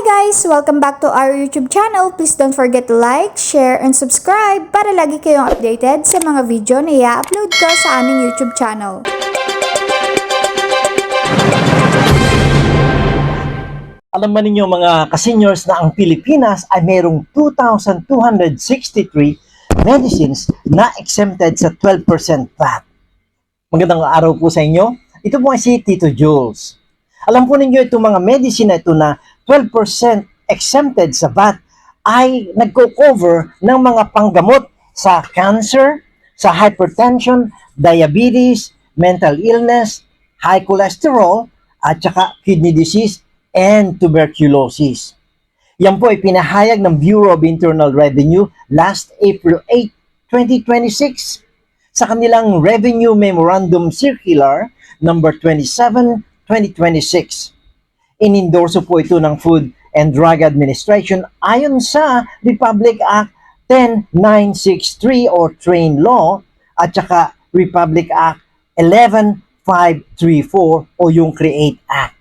guys! Welcome back to our YouTube channel. Please don't forget to like, share, and subscribe para lagi kayong updated sa mga video na i-upload ko sa aming YouTube channel. Alam ba ninyo mga ka-seniors na ang Pilipinas ay mayroong 2,263 medicines na exempted sa 12% VAT. Magandang araw po sa inyo. Ito po ay si Tito Jules. Alam po ninyo itong mga medicine na ito na 12% exempted sa VAT ay nagko-cover ng mga panggamot sa cancer, sa hypertension, diabetes, mental illness, high cholesterol, at saka kidney disease and tuberculosis. Yan po ay pinahayag ng Bureau of Internal Revenue last April 8, 2026 sa kanilang Revenue Memorandum Circular number 27, 2026. Inendorso po ito ng Food and Drug Administration ayon sa Republic Act 10963 or Train Law at saka Republic Act 11534 o yung Create Act.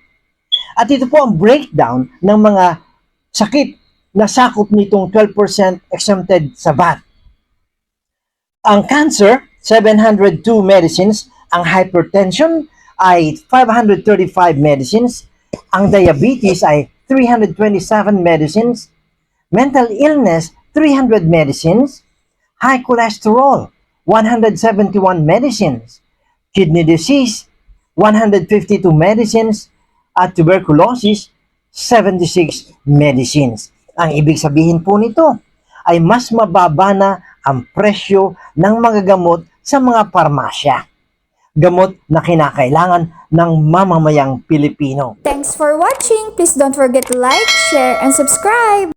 At ito po ang breakdown ng mga sakit na sakop nitong 12% exempted sa VAT. Ang cancer, 702 medicines. Ang hypertension ay 535 medicines. Ang diabetes ay 327 medicines. Mental illness, 300 medicines. High cholesterol, 171 medicines. Kidney disease, 152 medicines. At tuberculosis, 76 medicines. Ang ibig sabihin po nito ay mas mababa na ang presyo ng mga gamot sa mga parmasya. Gamot na kinakailangan ng mamamayang Pilipino. Thanks for watching! Please don't forget to like, share, and subscribe!